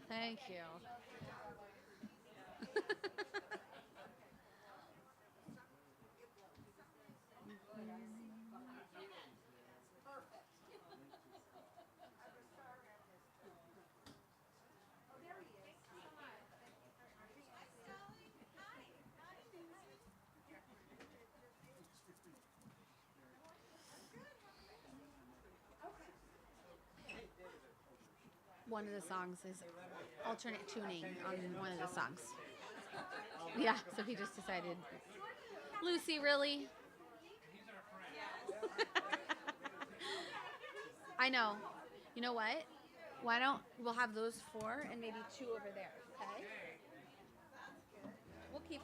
Thank you. One of the songs is alternate tuning on one of the songs. Yeah, so he just decided, Lucy, really? I know. You know what? Why don't we'll have those four and maybe two over there, okay?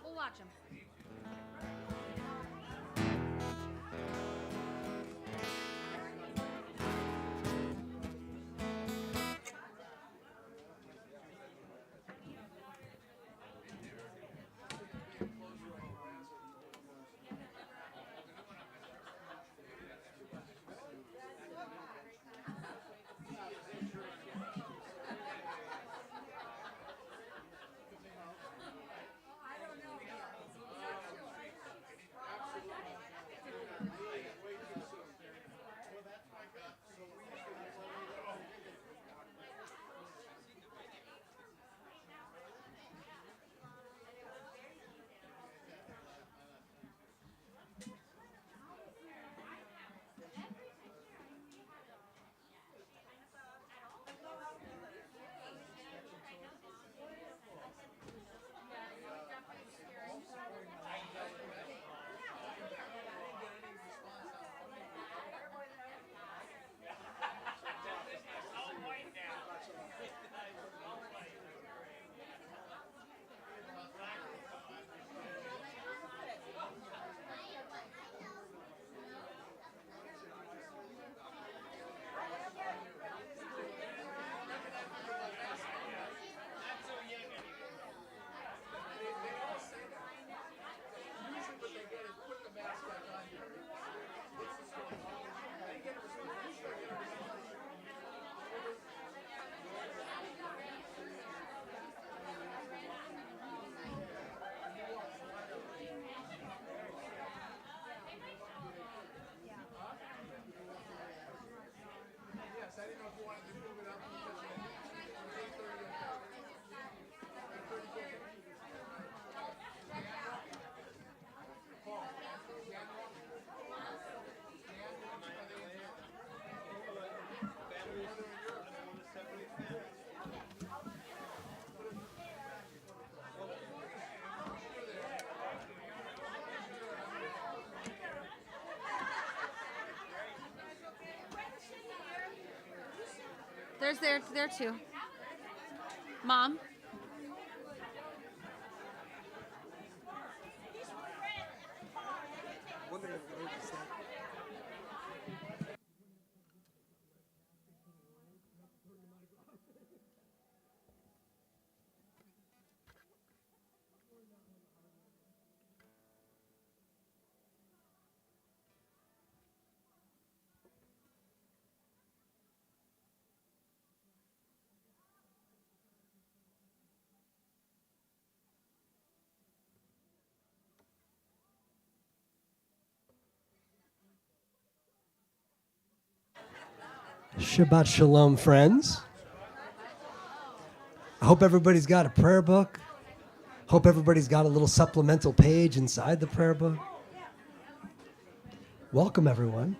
We'll watch them. There's there too. Mom. Shabbat Shalom, friends. I hope everybody's got a prayer book. Hope everybody's got a little supplemental page inside the prayer book. Welcome, everyone.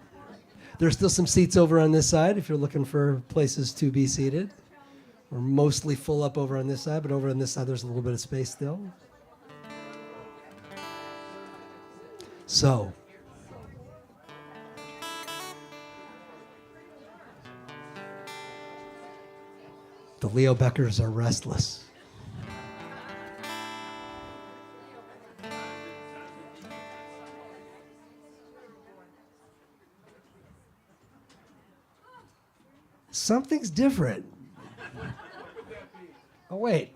There's still some seats over on this side if you're looking for places to be seated. We're mostly full up over on this side, but over on this side there's a little bit of space still. So, the Leo Beckers are restless. Something's different. Oh, wait.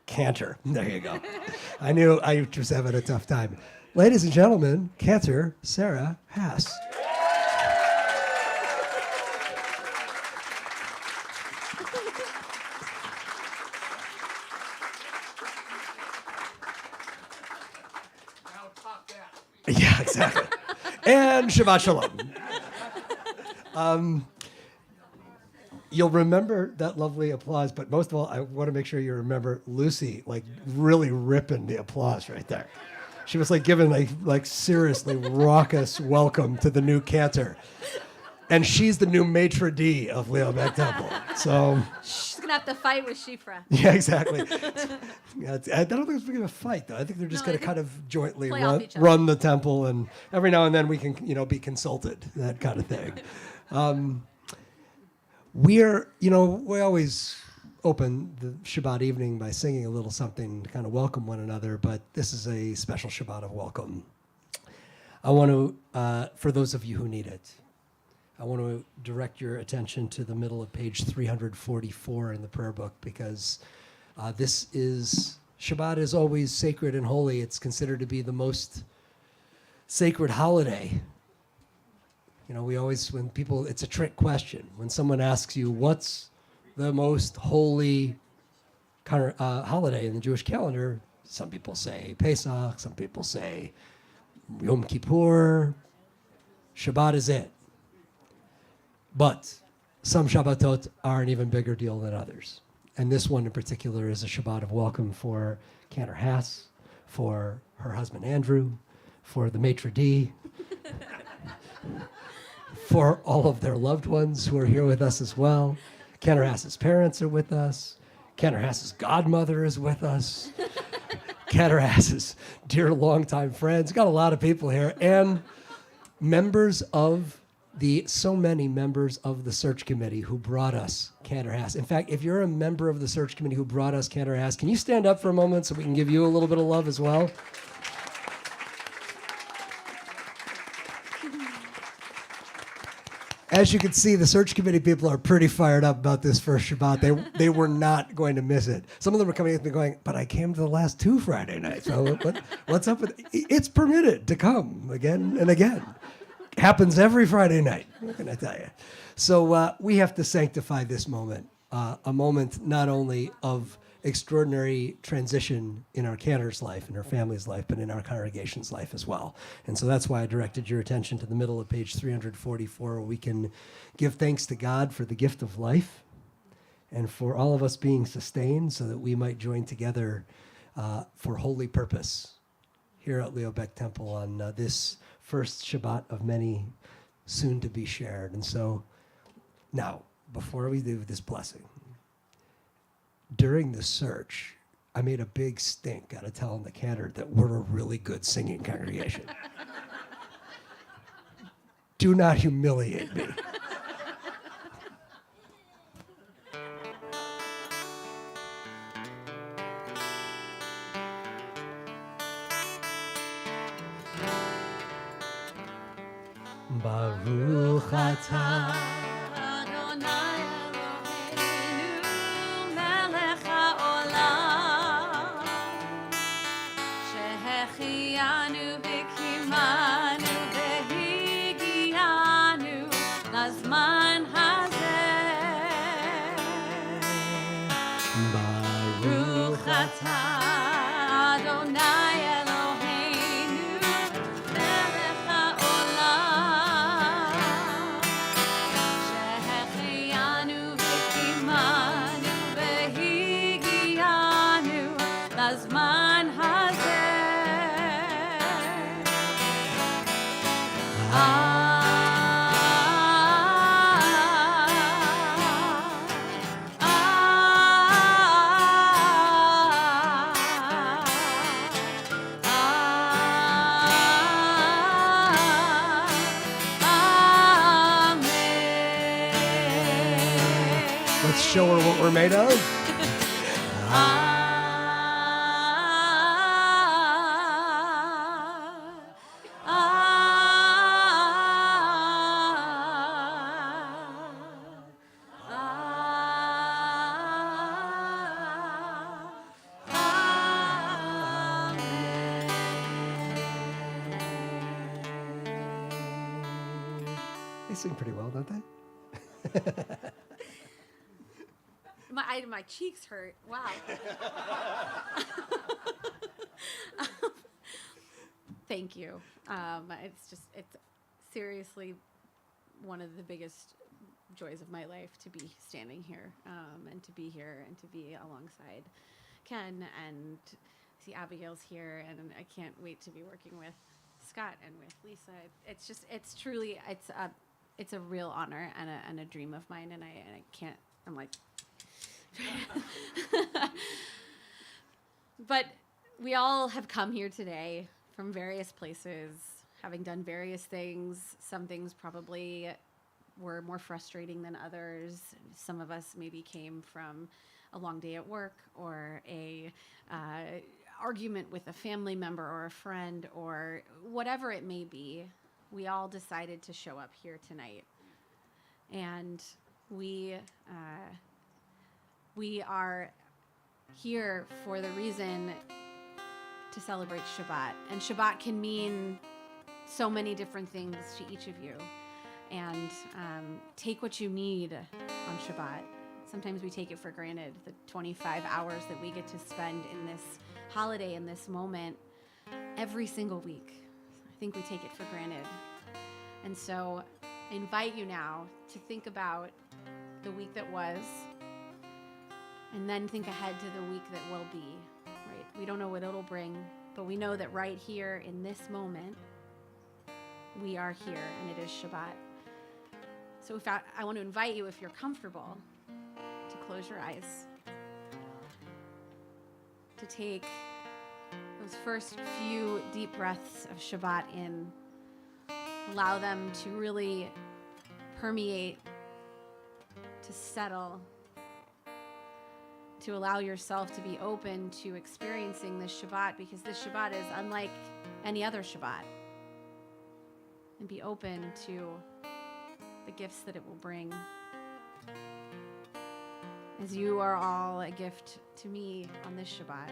Cantor. There you go. I knew I was having a tough time. Ladies and gentlemen, Cantor Sarah Haas. Shabbat Shalom. You'll remember that lovely applause, but most of all, I want to make sure you remember Lucy, like really ripping the applause right there. She was like giving like seriously raucous welcome to the new cantor. And she's the new maitre d' of Leo Beck Temple. So She's going to have to fight with Shifra. yeah, exactly. Yeah, I don't think it's going to be a fight, though. I think they're just going to kind of jointly run the temple, and every now and then we can, be consulted, that kind of thing. We always open the Shabbat evening by singing a little something to kind of welcome one another, but this is a special Shabbat of welcome. I want to, for those of you who need it, I want to direct your attention to the middle of page 344 in the prayer book, because Shabbat is always sacred and holy. It's considered to be the most sacred holiday. It's a trick question. When someone asks you, what's the most holy holiday in the Jewish calendar, some people say Pesach, some people say Yom Kippur. Shabbat is it. But some Shabbatot are an even bigger deal than others. And this one in particular is a Shabbat of welcome for Cantor Hass, for her husband Andrew, for the maitre d', for all of their loved ones who are here with us as well. Cantor Hass's parents are with us. Cantor Hass's godmother is with us. Cantor Hass's dear longtime friends. Got a lot of people here. And so many members of the search committee who brought us Cantor Hass. In fact, if you're a member of the search committee who brought us Cantor Hass, can you stand up for a moment so we can give you a little bit of love as well? As you can see, the search committee people are pretty fired up about this first Shabbat. They were not going to miss it. Some of them were coming at me going, but I came to the last 2 Friday nights. So what's up with it? It's permitted to come again and again. Happens every Friday night. What can I tell you? So we have to sanctify this moment, a moment not only of extraordinary transition in our cantor's life, in our family's life, but in our congregation's life as well. And so that's why I directed your attention to the middle of page 344, where we can give thanks to God for the gift of life and for all of us being sustained so that we might join together for holy purpose here at Leo Beck Temple on this first Shabbat of many soon to be shared. And so now, before we do this blessing, during the search, I made a big stink out of telling the cantor that we're a really good singing congregation. Do not humiliate me. Baruch atah Adonai Eloheinu melech haolam שהחיינו וקיימנו והגיענו לזמן הזה. ברוך אתה אדוני אלוהינו מלך העולם שהחיינו וקיימנו והגיענו לזמן הזה. Let's show her what we're made of. They sing pretty well, don't they? My cheeks hurt. Wow. Thank you. It's seriously one of the biggest joys of my life to be standing here, and to be here and to be alongside Ken, and see Abigail's here, and I can't wait to be working with Scott and with Lisa. It's truly a real honor and a dream of mine, and I can't. I'm like, but we all have come here today from various places, having done various things. Some things probably were more frustrating than others. Some of us maybe came from a long day at work, or a argument with a family member or a friend, or whatever it may be. We all decided to show up here tonight, and we are here for the reason to celebrate Shabbat. And Shabbat can mean so many different things to each of you. And take what you need on Shabbat. Sometimes we take it for granted, the 25 hours that we get to spend in this holiday, in this moment, every single week. I think we take it for granted. And so I invite you now to think about the week that was, and then think ahead to the week that will be, right? We don't know what it'll bring, but we know that right here in this moment, we are here, and it is Shabbat. So I want to invite you, if you're comfortable, to close your eyes, to take those first few deep breaths of Shabbat in. Allow them to really permeate, to settle, to allow yourself to be open to experiencing this Shabbat, because this Shabbat is unlike any other Shabbat. And be open to the gifts that it will bring. As you are all a gift to me on this Shabbat,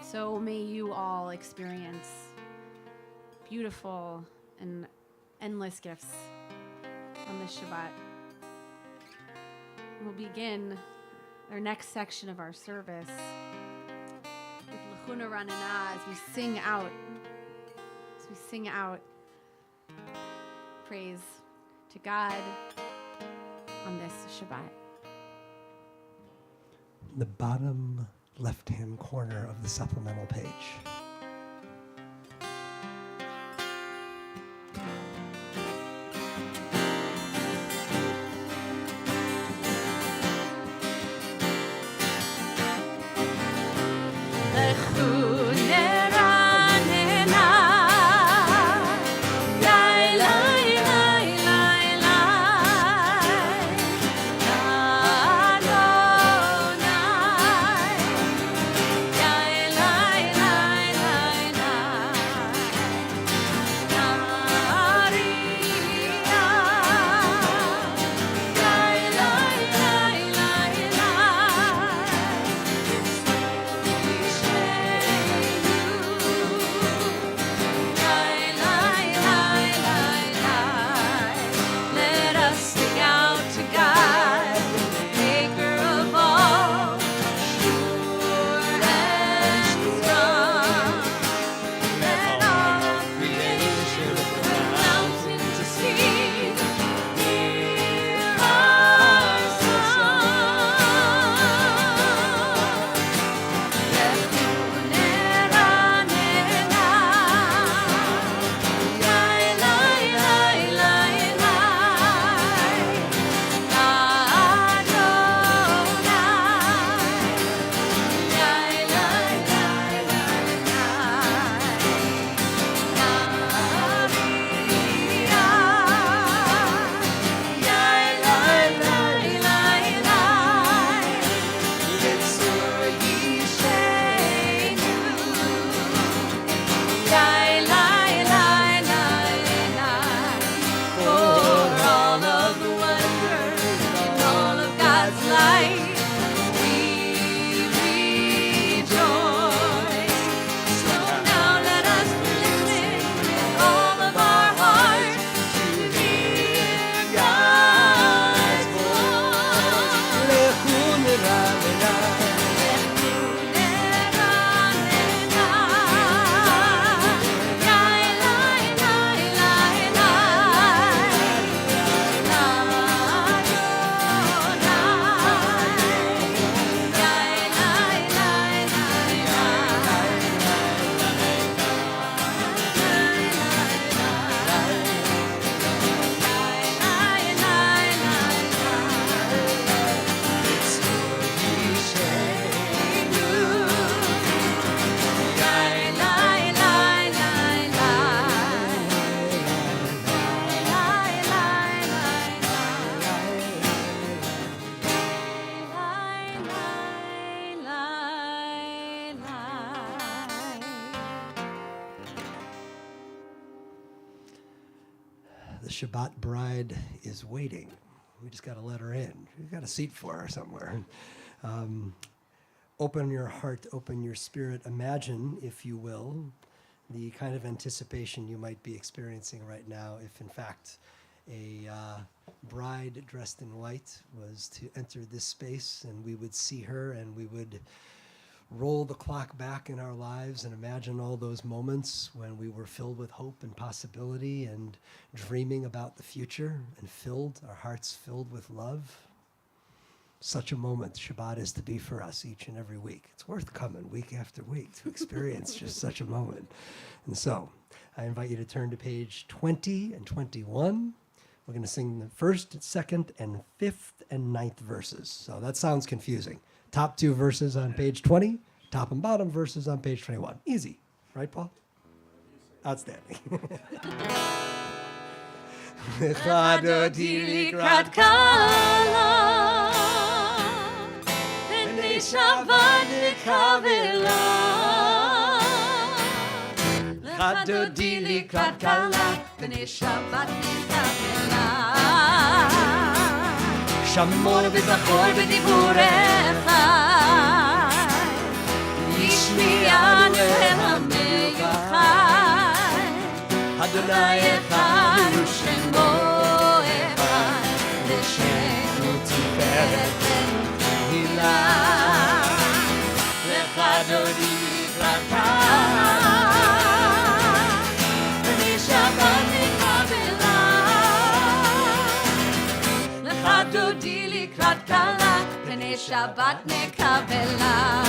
so may you all experience beautiful and endless gifts on this Shabbat. We'll begin our next section of our service with L'chuna Ranana, as we sing out praise to God on this Shabbat. The bottom left-hand corner of the supplemental page. Shabbat bride is waiting. We just got to let her in. We've got a seat for her somewhere. Open your heart, open your spirit. Imagine, if you will, the kind of anticipation you might be experiencing right now if, in fact, a bride dressed in white was to enter this space, and we would see her and we would roll the clock back in our lives and imagine all those moments when we were filled with hope and possibility and dreaming about the future and our hearts filled with love. Such a moment Shabbat is to be for us each and every week. It's worth coming week after week to experience just such a moment. And so I invite you to turn to page 20 and 21. We're going to sing the first, second, and fifth and ninth verses. So that sounds confusing. Top two verses on page 20, top and bottom verses on page 21. Easy, right, Paul? Outstanding. שמור וזכור בדיבורך, ישמיענו אל עמך, אדוני אחד הוא שמו אחד, לשם תפארת תהילה. לך דודי לקראתך, אני שבת מקבלה. דודי לקראת קלה, פני שבת נקבלה.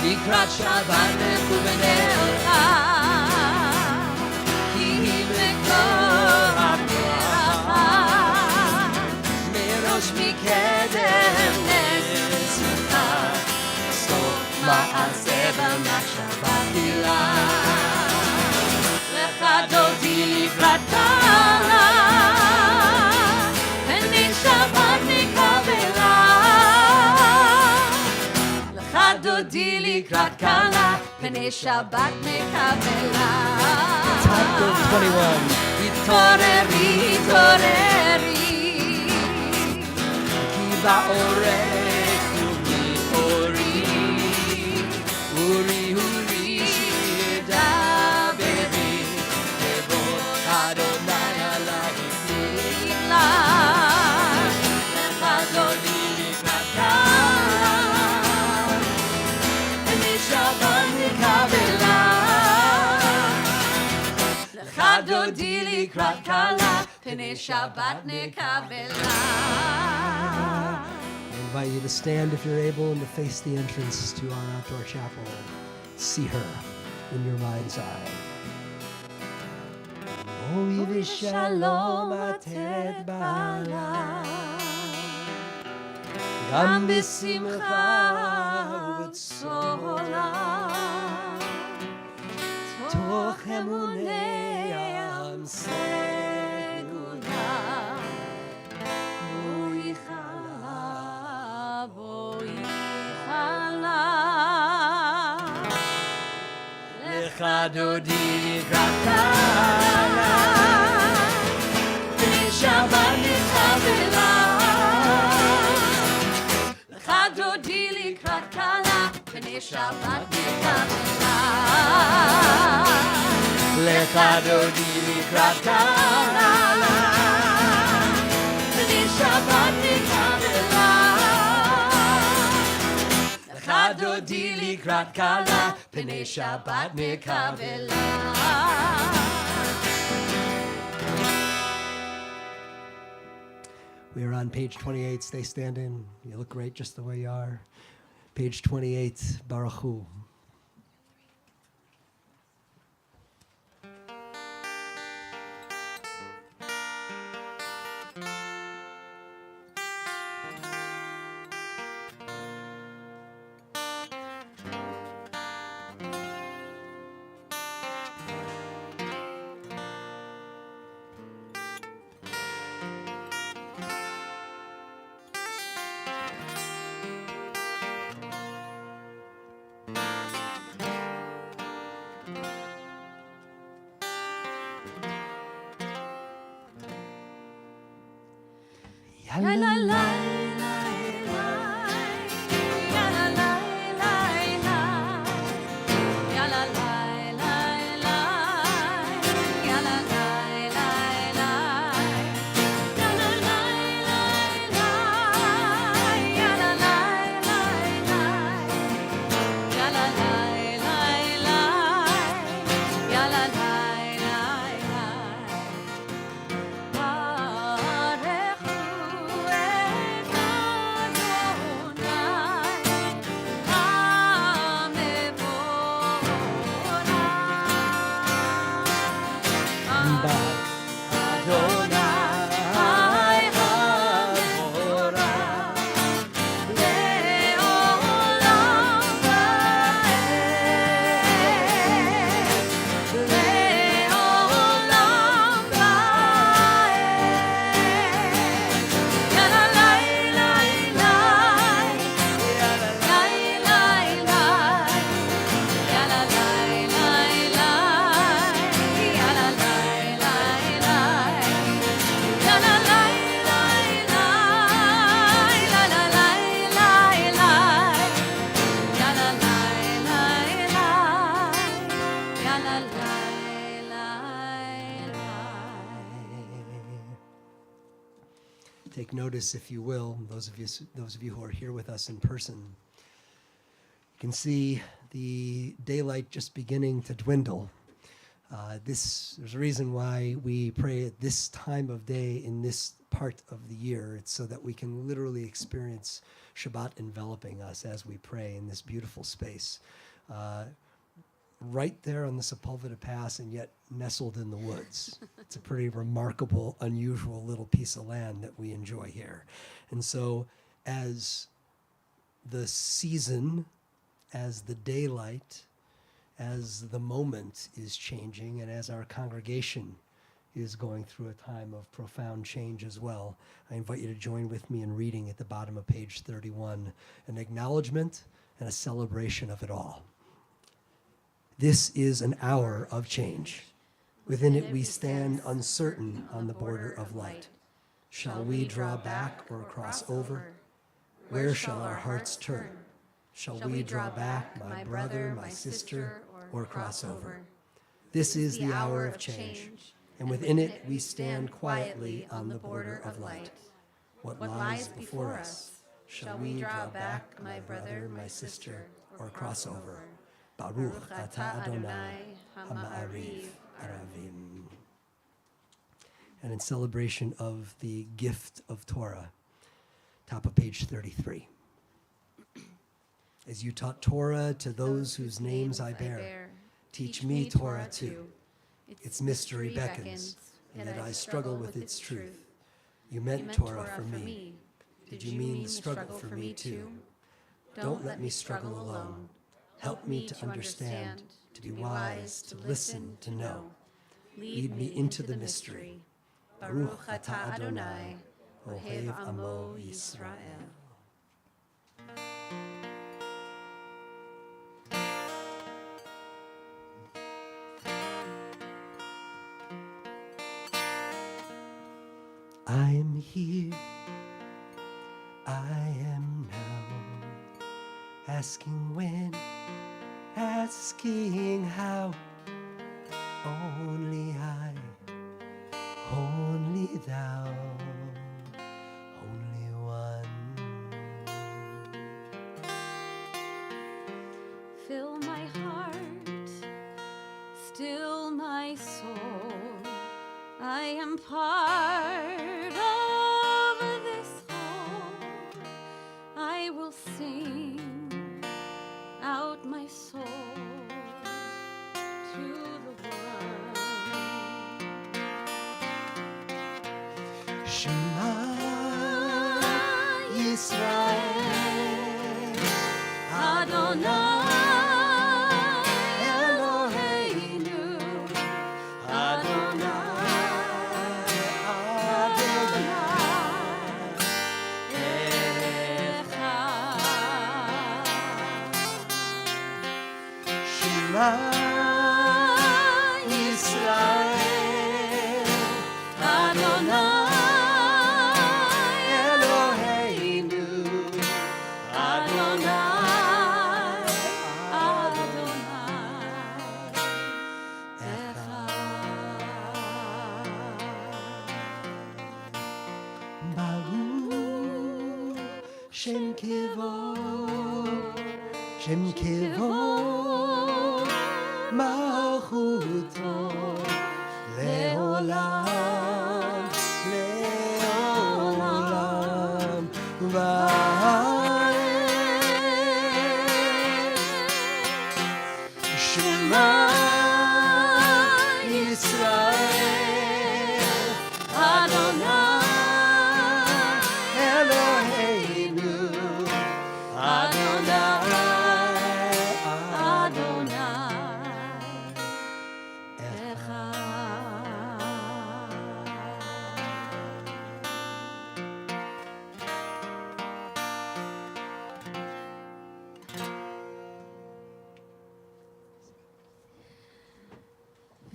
לקראת שבת נכוונך, כי היא מקור הברכה. מראש מקדם נצחה, סוף מעשה במחשבה תהילה. לך דודי לקראת קלה, שבת נקבלה. לך דודי לקראת קלה, פני שבת נקבלה. התעוררי, התעוררי, כי בעורך ומי אורי, אורי אורי שיר דברי, כבוד אדוני עלייך נגלה. דודי לקראת קלה, פני שבת נקבלה. I invite you to stand if you're able and to face the entrance to our outdoor chapel and see her in your mind's eye. אוי ושלום עתיד בעלה, גם בשמחה ובצהלה, תוך אמוני עם סגולה, בואי חלה, בואי חלה. לך דודי לקראת קלה, פני שבת נקבלה. לך דודי לקראת קלה, פני שבת נקבלה. לך דודי לקראת קלה, פני שבת נקבלה. לך דודי לקראת קלה, פני שבת נקבלה. We are on page 28. Stay standing. You look great just the way you are. Page 28, Baruch Hu. Take notice, if you will, those of you who are here with us in person. You can see the daylight just beginning to dwindle. There's a reason why we pray at this time of day in this part of the year. It's so that we can literally experience Shabbat enveloping us as we pray in this beautiful space. Right there on the Sepulveda Pass and yet nestled in the woods. It's a pretty remarkable, unusual little piece of land that we enjoy here. And so as the season, as the daylight, as the moment is changing, and as our congregation is going through a time of profound change as well, I invite you to join with me in reading at the bottom of page 31, an acknowledgement and a celebration of it all. This is an hour of change. Within it we stand uncertain on the border of light. Shall we draw back or cross over? Where shall our hearts turn? Shall we draw back, my brother, my sister, or cross over? This is the hour of change, and within it we stand quietly on the border of light. What lies before us? Shall we draw back, my brother, my sister, or cross over? Baruch atah Adonai ha'ma'ariv aravim. And in celebration of the gift of Torah, top of page 33. As you taught Torah to those whose names I bear, teach me Torah too. Its mystery beckons, and yet I struggle with its truth. You meant Torah for me. Did you mean the struggle for me too? Don't let me struggle alone. Help me to understand, to be wise, to listen, to know. Lead me into the mystery. Baruch atah Adonai, Ohev Amo Yisrael. I am here, I am now, asking when, asking how. Only I, only thou, only one. Fill my heart, still my soul. I am part of this whole. I will sing out my soul to the one. Shema Yisrael, Adonai. Yisrael, Adonai Shem Kivod, Shem Kivod, Malchuto, Leolam, Leolam, Va'ed. Shema Yisrael, Adonai Eloheinu, Adonai, Adonai Echad.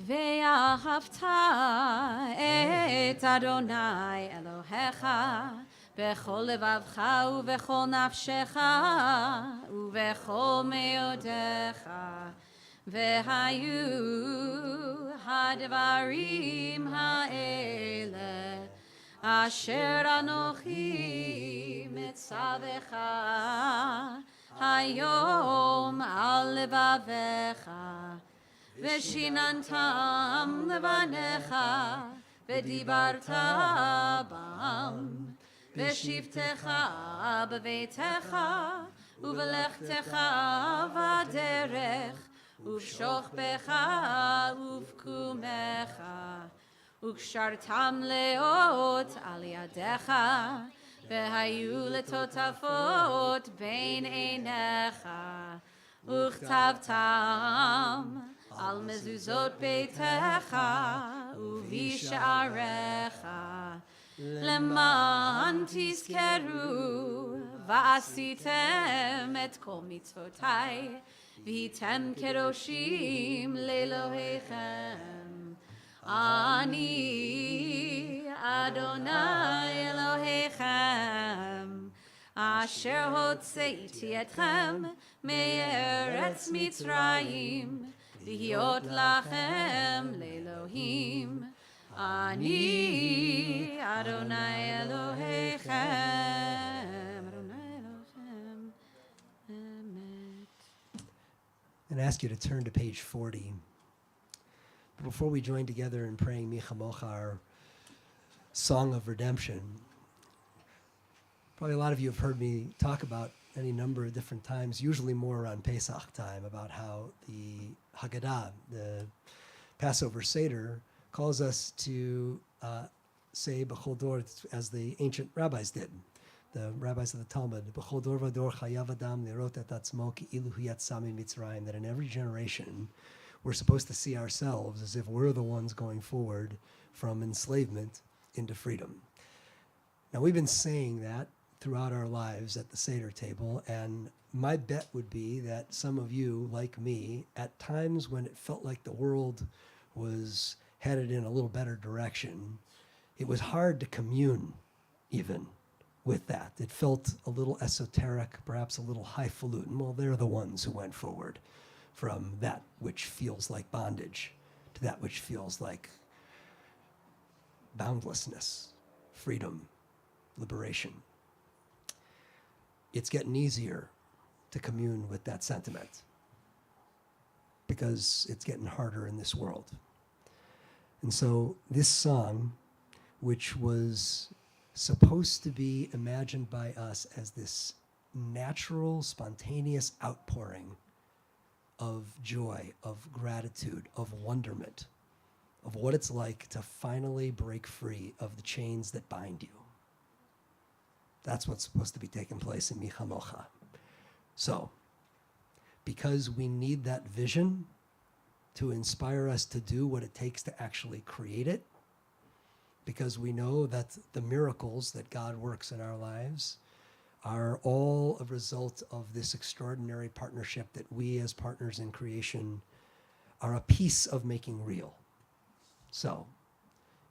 ואהבת את אדוני אלוהיך בכל לבבך ובכל נפשך ובכל מאודיך. והיו הדברים האלה אשר אנוכי מצווך היום על לבביך, ושיננתם לבניך, ודיברת בם, בשבתך בביתך, ובלכתך בדרך, ובשוכבך ובקומך, וקשרתם לאות על ידיך, והיו לטוטפות בין עיניך, וכתבתם על מזוזות ביתך ובשעריך, למען תזכרו ועשיתם את כל מצוותיי, והייתם קדושים לאלוהיכם. אני אדוני אלוהיכם, אשר הוצאתי אתכם מארץ מצרים, להיות לכם לאלוהים. אני אדוני אלוהיכם, אדוני אלוהיכם, אמת. And ask you to turn to page 40. But before we join together in praying Mi Chamocha, our song of redemption, probably a lot of you have heard me talk about any number of different times, usually more around Pesach time, about how the Haggadah, the Passover Seder, calls us to say B'chol Dor, as the ancient rabbis did, the rabbis of the Talmud, B'chol Dor V'dor Chayav Adam Lirot Et Atzmo Ki'ilu Hu Yatsa Mitzrayim, that in every generation we're supposed to see ourselves as if we're the ones going forward from enslavement into freedom. Now, we've been saying that throughout our lives at the Seder table, and my bet would be that some of you, like me, at times when it felt like the world was headed in a little better direction, it was hard to commune even with that. It felt a little esoteric, perhaps a little highfalutin. Well, they're the ones who went forward from that which feels like bondage to that which feels like boundlessness, freedom, liberation. It's getting easier to commune with that sentiment because it's getting harder in this world. And so this song, which was supposed to be imagined by us as this natural, spontaneous outpouring of joy, of gratitude, of wonderment, of what it's like to finally break free of the chains that bind you. That's what's supposed to be taking place in Mi Chamocha. So, because we need that vision to inspire us to do what it takes to actually create it, because we know that the miracles that God works in our lives are all a result of this extraordinary partnership that we as partners in creation are a piece of making real. So,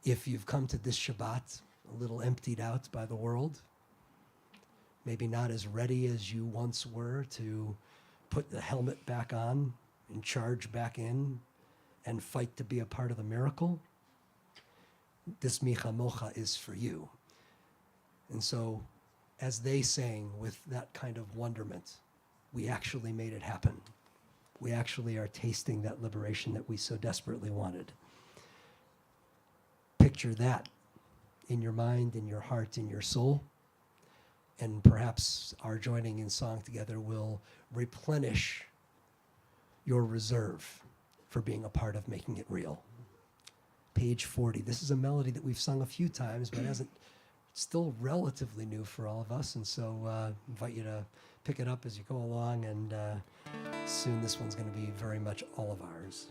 if you've come to this Shabbat a little emptied out by the world, maybe not as ready as you once were to put the helmet back on and charge back in and fight to be a part of the miracle, this Mi Chamocha is for you. And so, as they sang with that kind of wonderment, we actually made it happen. We actually are tasting that liberation that we so desperately wanted. Picture that in your mind, in your heart, in your soul. And perhaps our joining in song together will replenish your reserve for being a part of making it real. Page 40. This is a melody that we've sung a few times, but it's still relatively new for all of us. And so invite you to pick it up as you go along, and soon this one's going to be very much all of ours.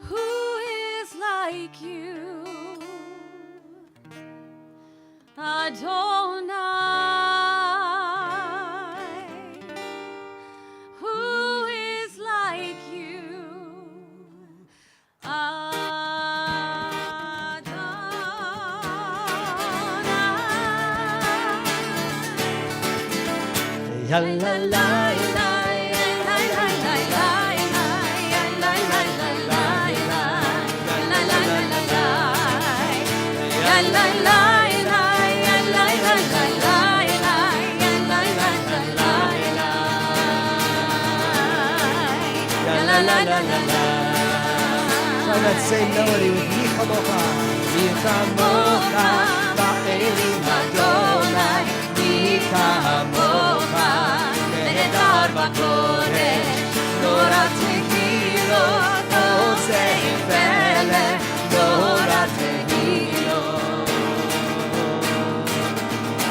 Who is like you, Adonai? Who is like you, Adonai? La la la. Try that same melody with Mi Chamocha. Mi Chamocha, Ba'elim Adonai. Mi Chamocha, Nehedar B'Kodesh. Nora Tehilo, Oseh Pele. Nora Tehilo,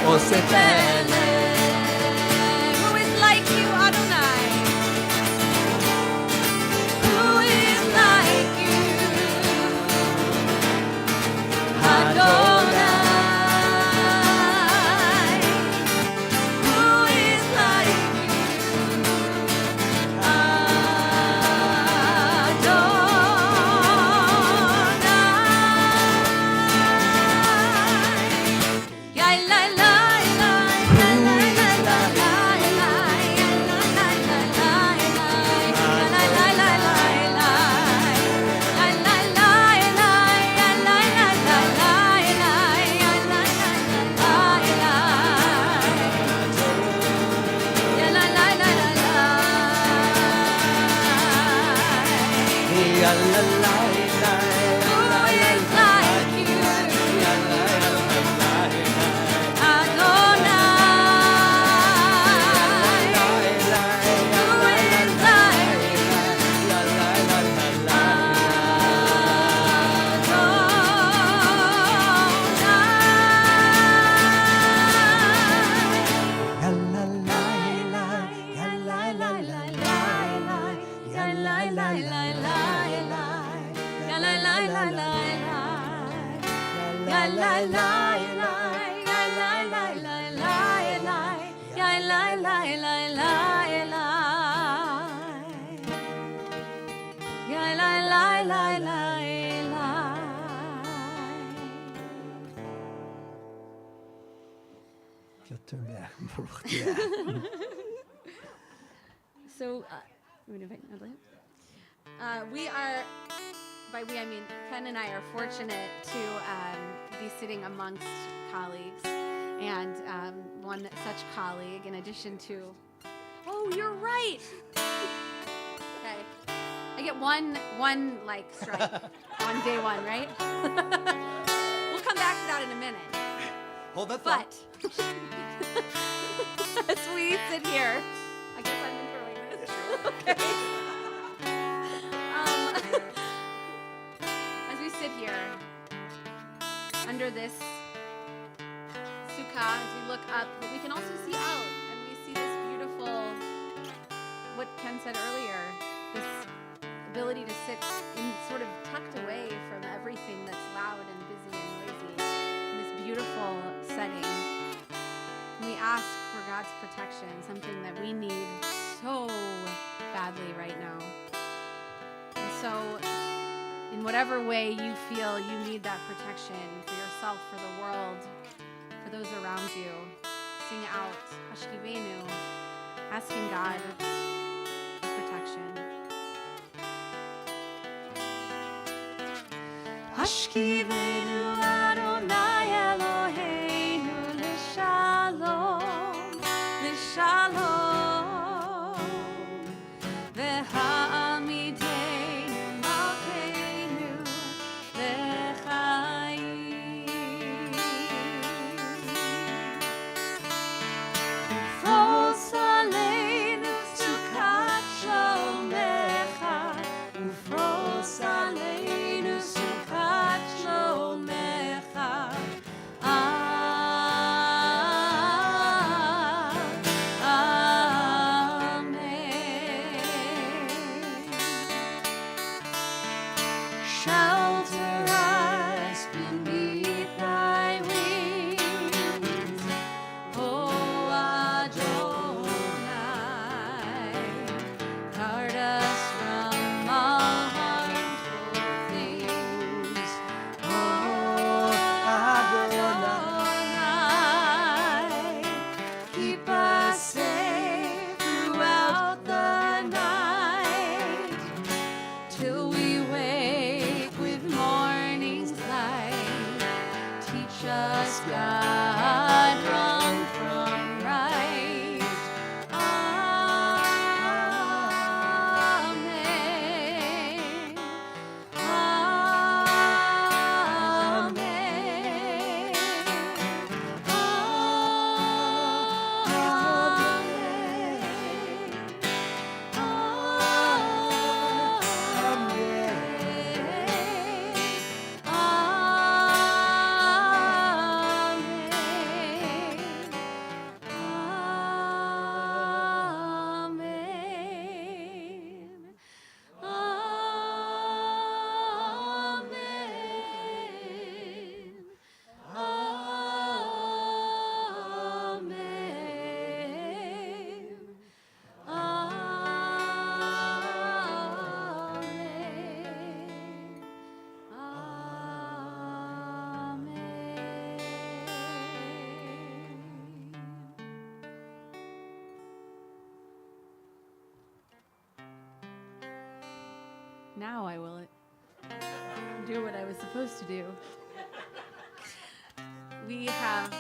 Oseh Pele. Who is like you, Adonai? Who is like you, Adonai? Who is like you, Adonai? Ya la la la la la la la la la So, we are, by we I mean Ken and I are fortunate to be sitting amongst colleagues, and one such colleague, in addition to, oh, you're right. Okay, I get one like strike on day one, right? We'll come back to that in a minute. Hold that thought. But as we sit here, I guess I'm introing this. Okay. As we sit here under this sukkah, as we look up, but we can also see out, and we see this beautiful, what Ken said earlier, this ability to sit in sort of tucked away from everything that's loud and busy and noisy in this beautiful setting. And we ask for God's protection, something that we need so badly right now. And whatever way you feel you need that protection for yourself, for the world, for those around you, sing out Hashkivenu, asking God for protection. Hashkivenu Adonai Eloheinu l'shalom, l'shalom, v'ha'amideinu malkeinu l'chaim. Ufros aleinu sukat shlomecha, ufros aleinu sukat shlomecha. Shelter us beneath thy wings, O Adonai. Guard us from all harmful things, O Adonai. Keep us safe throughout the night, till we wake with morning's light. Teach us, God, wrong from right. Amen. Now I will do what I was supposed to do. We have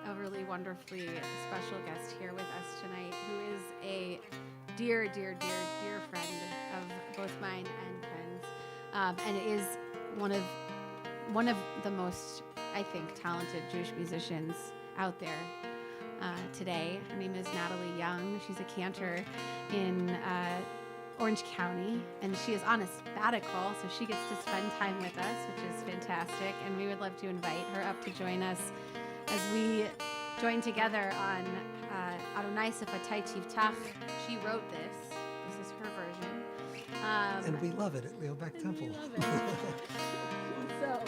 a really wonderfully special guest here with us tonight who is a dear, dear, dear, dear friend of both mine and Ken's, and is one of the most, I think, talented Jewish musicians out there today. Her name is Natalie Young. She's a cantor in Orange County, and she is on a sabbatical, so she gets to spend time with us, which is fantastic, and we would love to invite her up to join us as we join together on Adonai Sefatai Tivtach. She wrote this. This is her version. And we love it at Leo Beck Temple. We love it. So,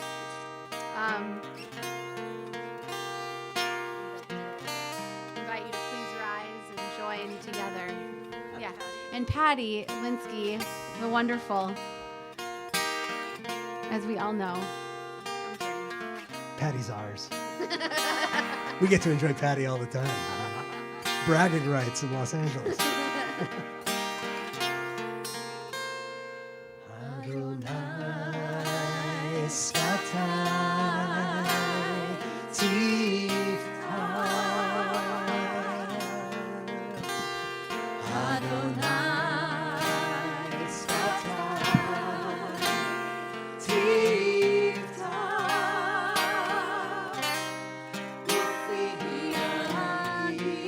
invite you to please rise and join together. Yeah. And Patty Linsky, the wonderful, as we all know. Patty's ours. We get to enjoy Patty all the time. Bragging rights in Los Angeles. Adonai Sfatai Tivtach. Adonai Sfatai Tivtach. Ufi Yadi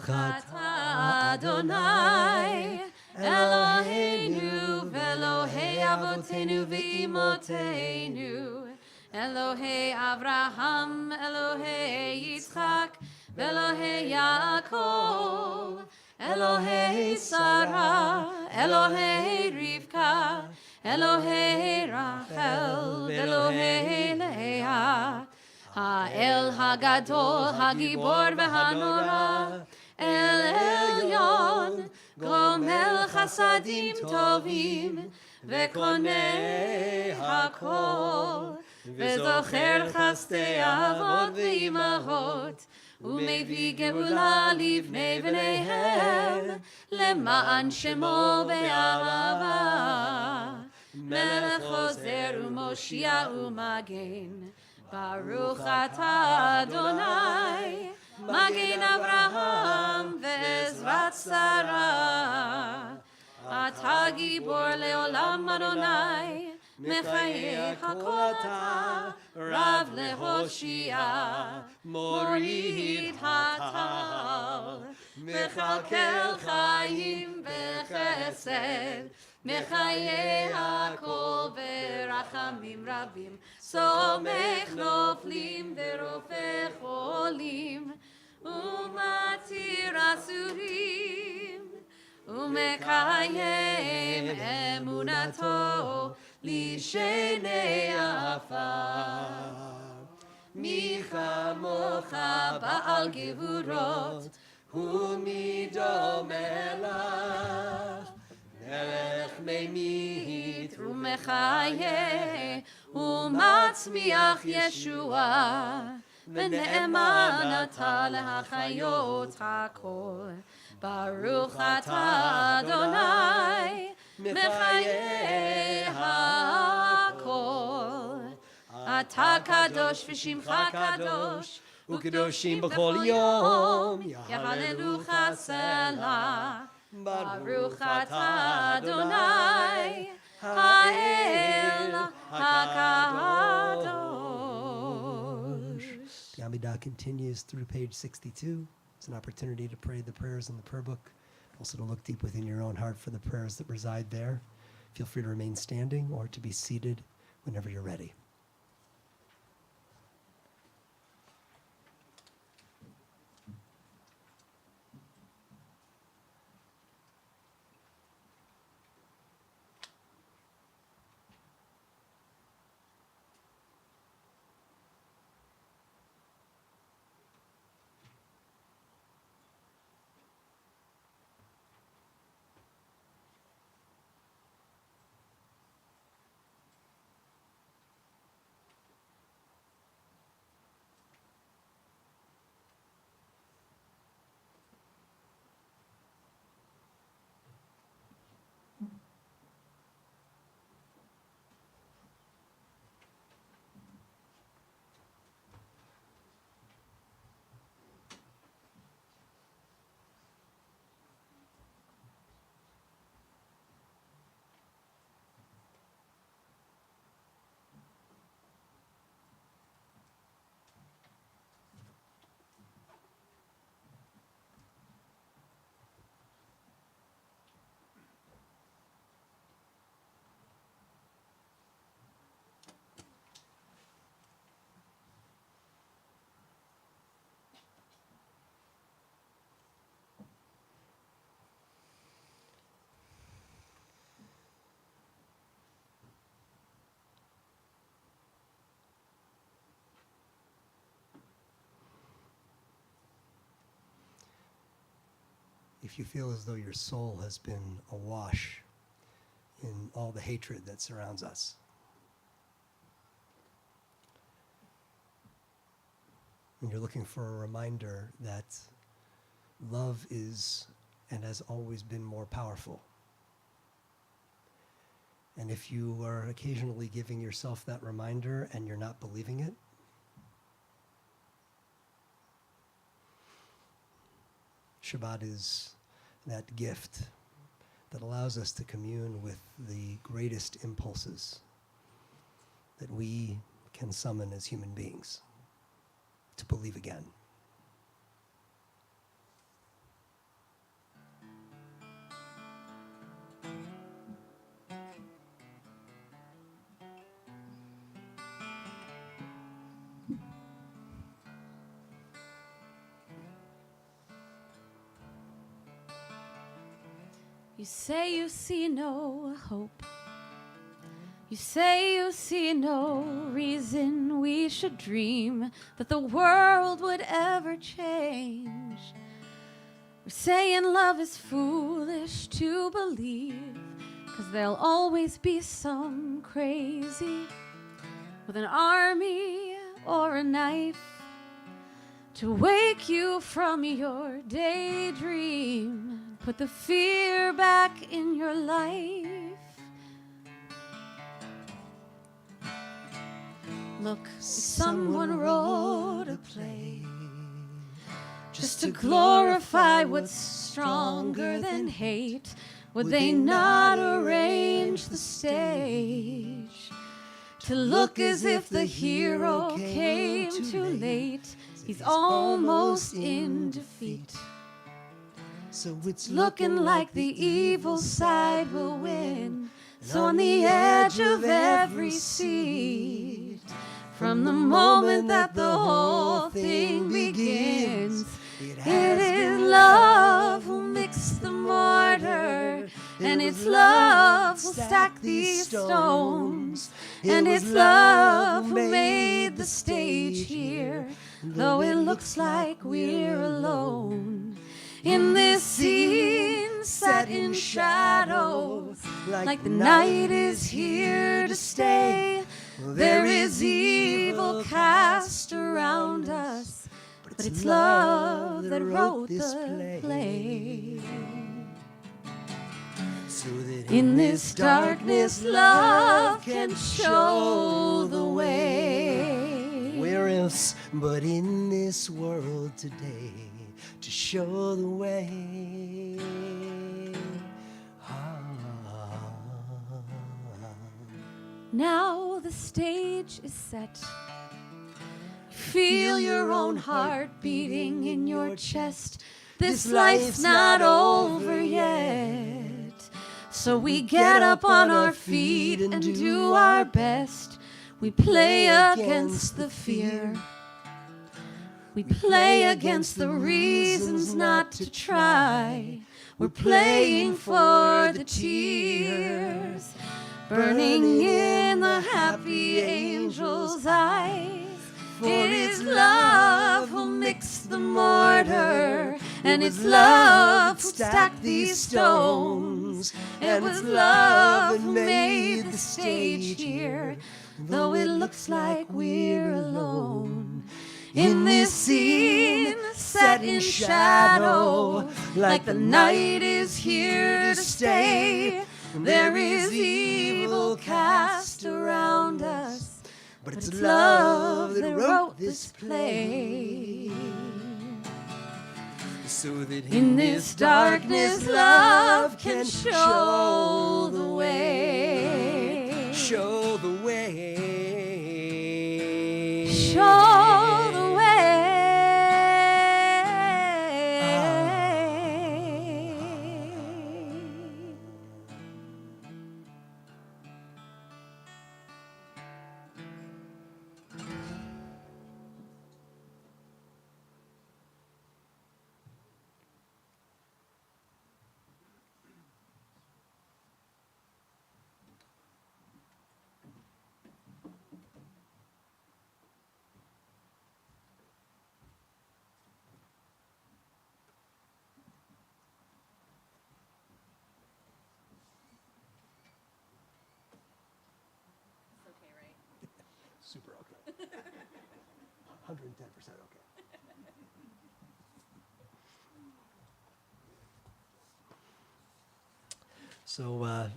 atah Adonai Eloheinu v'Elohei avotenu v'imotenu Elohei Avraham Elohei Yitzchak v'Elohei Yaakov Elohei Sarah Elohei Rivka Elohei Rachel Elohei Leah Ha'el Hagadol Hagibor v'Hanora El Elyon Gomel Chasadim Tovim V'konei Hakol V'zocher Chasdei Avot V'imahot ומביא גאולה לבני בניהם למען שמו באהבה מלך עוזר ומושיע ומגן ברוך אתה אדוני מגן אברהם ועזרת שרה אתה גיבור לעולם אדוני מחייך הכל אתה רב להושיע מוריד הטל מכלכל חיים בחסד מחיי הכל ברחמים רבים סומך נופלים ורופא חולים ומתיר אסורים ומקיים אמונתו לשני עפר מי כמוך בעל גבורות ומי דומה לך מלך ממית ומחיה ומצמיח ישועה ונאמן אתה להחיות הכל ברוך אתה אדוני מחיי הכל אתה קדוש ושמך קדוש וקדושים בכל יום יהללוך סלה ברוך אתה אדוני האל הקדוש. The Amidah continues through page 62. It's an opportunity to pray the prayers in the prayer book. Also to look deep within your own heart for the prayers that reside there. Feel free to remain standing or to be seated whenever you're ready. If you feel as though your soul has been awash in all the hatred that surrounds us, and you're looking for a reminder that love is and has always been more powerful, and if you are occasionally giving yourself that reminder and you're not believing it, Shabbat is that gift that allows us to commune with the greatest impulses that we can summon as human beings, to believe again. You say you see no hope. You say you see no reason we should dream that the world would ever change. We're saying love is foolish to believe, 'cause there'll always be some crazy with an army or a knife to wake you from your daydream, put the fear back in your life. Look, if someone wrote a play just to glorify what's stronger than hate, would they not arrange the stage to look as if the hero came too late? He's almost in defeat. So it's looking like the evil side will win. So on the edge of every seat, from the moment that the whole thing begins, it is love who mixed the mortar, and it's love who stacked these stones, and it's love who made the stage here, though it looks like we're alone in this scene set in shadow, like the night is here to stay. There is evil cast around us, but it's love that wrote the play. So that in this darkness, love can show the way. Where else but in this world today to show the way? Now the stage is set. Feel your own heart beating in your chest. This life's not over yet. So we get up on our feet and do our best. We play against the fear. We play against the reasons not to try. We're playing for the tears burning in the happy angel's eyes. It is love who mixed the mortar, and it's love who stacked these stones. It was love who made the stage here, though it looks like we're alone in this scene set in shadow, like the night is here to stay. There is evil cast around us, but it's love that wrote this play. So that in this darkness, love can show the way. Show the way. Show the way. Super okay. 110% okay. So,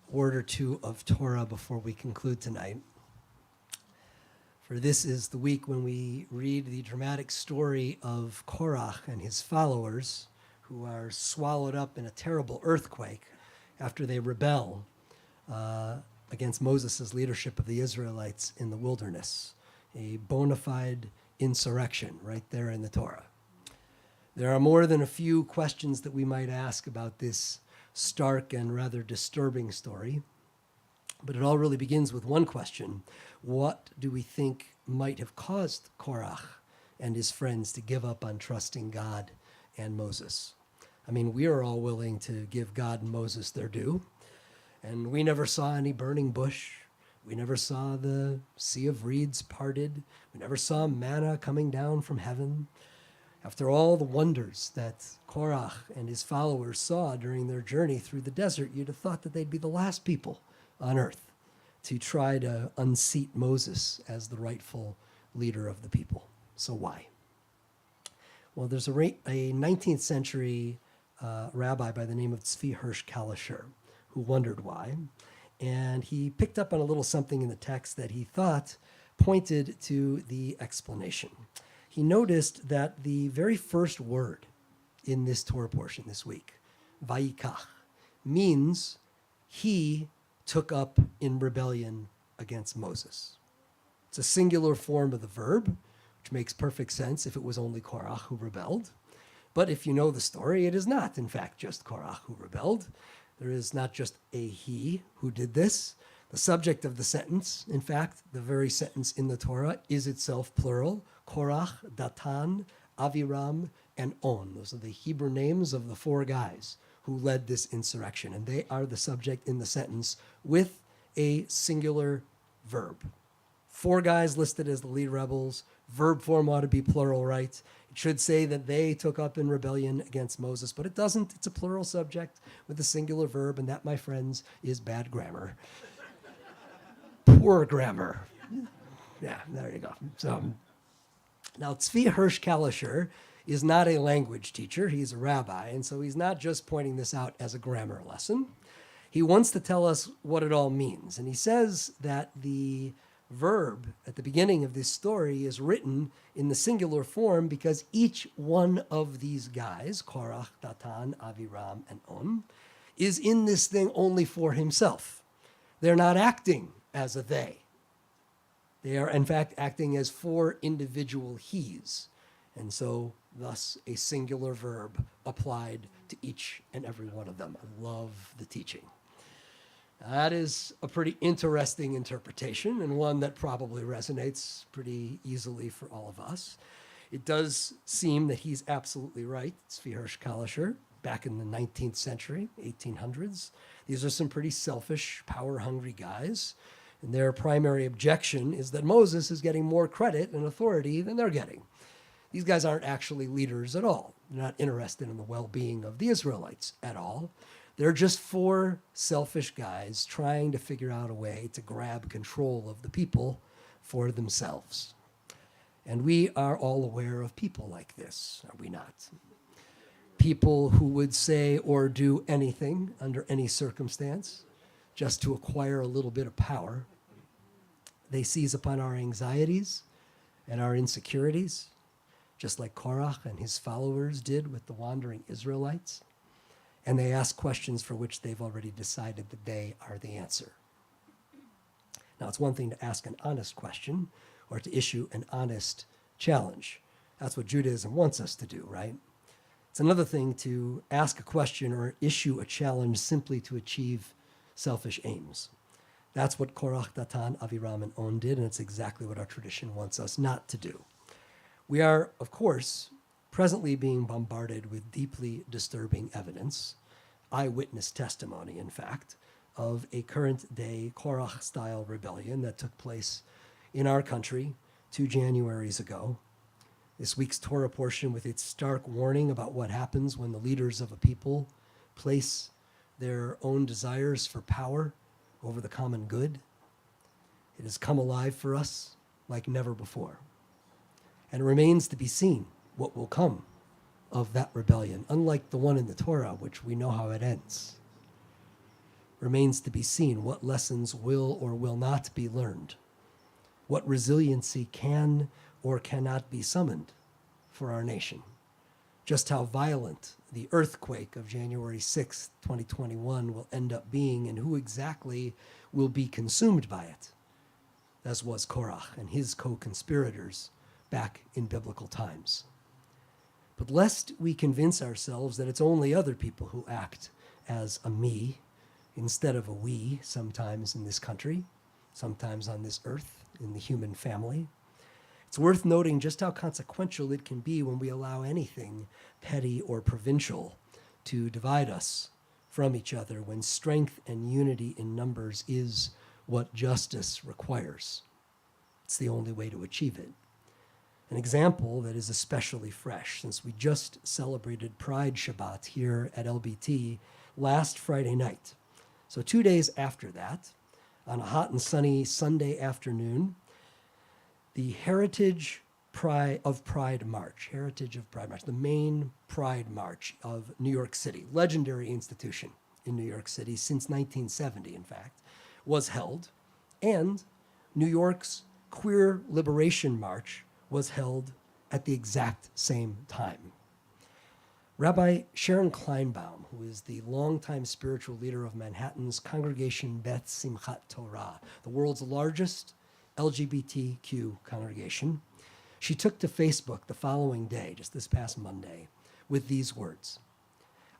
word or two of Torah before we conclude tonight. For this is the week when we read the dramatic story of Korach and his followers, who are swallowed up in a terrible earthquake after they rebel against Moses' leadership of the Israelites in the wilderness, a bona fide insurrection right there in the Torah. There are more than a few questions that we might ask about this stark and rather disturbing story, but it all really begins with one question. What do we think might have caused Korach and his friends to give up on trusting God and Moses? I mean, we are all willing to give God and Moses their due, and we never saw any burning bush. We never saw the sea of reeds parted. We never saw manna coming down from heaven. After all the wonders that Korach and his followers saw during their journey through the desert, you'd have thought that they'd be the last people on earth to try to unseat Moses as the rightful leader of the people. So why? Well, there's a 19th century rabbi by the name of Tzvi Hirsch Kalischer who wondered why. And he picked up on a little something in the text that he thought pointed to the explanation. He noticed that the very first word in this Torah portion this week, vayikach, means he took up in rebellion against Moses. It's a singular form of the verb, which makes perfect sense if it was only Korach who rebelled. But if you know the story, it is not, in fact, just Korach who rebelled. There is not just a he who did this. The subject of the sentence, in fact, the very sentence in the Torah, is itself plural. Korach, Datan, Aviram, and On. Those are the Hebrew names of the four guys who led this insurrection. And they are the subject in the sentence with a singular verb. Four guys listed as the lead rebels. Verb form ought to be plural, right? It should say that they took up in rebellion against Moses, but it doesn't. It's a plural subject with a singular verb, and that, my friends, is bad grammar. Poor grammar. Yeah, there you go. So now Tzvi Hirsch Kalischer is not a language teacher. He's a rabbi, and so he's not just pointing this out as a grammar lesson. He wants to tell us what it all means, and he says that the verb at the beginning of this story is written in the singular form because each one of these guys, Korach, Datan, Aviram, and On, is in this thing only for himself. They're not acting as a they. They are, in fact, acting as four individual he's. And so, thus, a singular verb applied to each and every one of them. I love the teaching. That is a pretty interesting interpretation and one that probably resonates pretty easily for all of us. It does seem that he's absolutely right. Tzvi Hirsch Kalischer, back in the 19th century, 1800s. These are some pretty selfish, power-hungry guys. And their primary objection is that Moses is getting more credit and authority than they're getting. These guys aren't actually leaders at all. They're not interested in the well-being of the Israelites at all. They're just four selfish guys trying to figure out a way to grab control of the people for themselves. And we are all aware of people like this, are we not? People who would say or do anything under any circumstance just to acquire a little bit of power. They seize upon our anxieties and our insecurities, just like Korach and his followers did with the wandering Israelites. And they ask questions for which they've already decided that they are the answer. Now, it's one thing to ask an honest question or to issue an honest challenge. That's what Judaism wants us to do, right? It's another thing to ask a question or issue a challenge simply to achieve selfish aims. That's what Korach, Datan, Aviram, and On did, and it's exactly what our tradition wants us not to do. We are, of course, presently being bombarded with deeply disturbing evidence, eyewitness testimony, in fact, of a current-day Korach-style rebellion that took place in our country 2 Januaries ago. This week's Torah portion with its stark warning about what happens when the leaders of a people place their own desires for power over the common good. It has come alive for us like never before. And it remains to be seen what will come of that rebellion, unlike the one in the Torah, which we know how it ends. Remains to be seen what lessons will or will not be learned, what resiliency can or cannot be summoned for our nation, just how violent the earthquake of January 6th, 2021 will end up being, and who exactly will be consumed by it, as was Korach and his co-conspirators back in biblical times. But lest we convince ourselves that it's only other people who act as a me instead of a we sometimes in this country, sometimes on this earth, in the human family, it's worth noting just how consequential it can be when we allow anything petty or provincial to divide us from each other when strength and unity in numbers is what justice requires. It's the only way to achieve it. An example that is especially fresh, since we just celebrated Pride Shabbat here at LBT last Friday night. So 2 days after that, on a hot and sunny Sunday afternoon, the Heritage of Pride March, the main Pride March of New York City, legendary institution in New York City since 1970, in fact, was held, and New York's Queer Liberation March was held at the exact same time. Rabbi Sharon Kleinbaum, who is the longtime spiritual leader of Manhattan's Congregation Beth Simchat Torah, the world's largest LGBTQ congregation, she took to Facebook the following day, just this past Monday, with these words: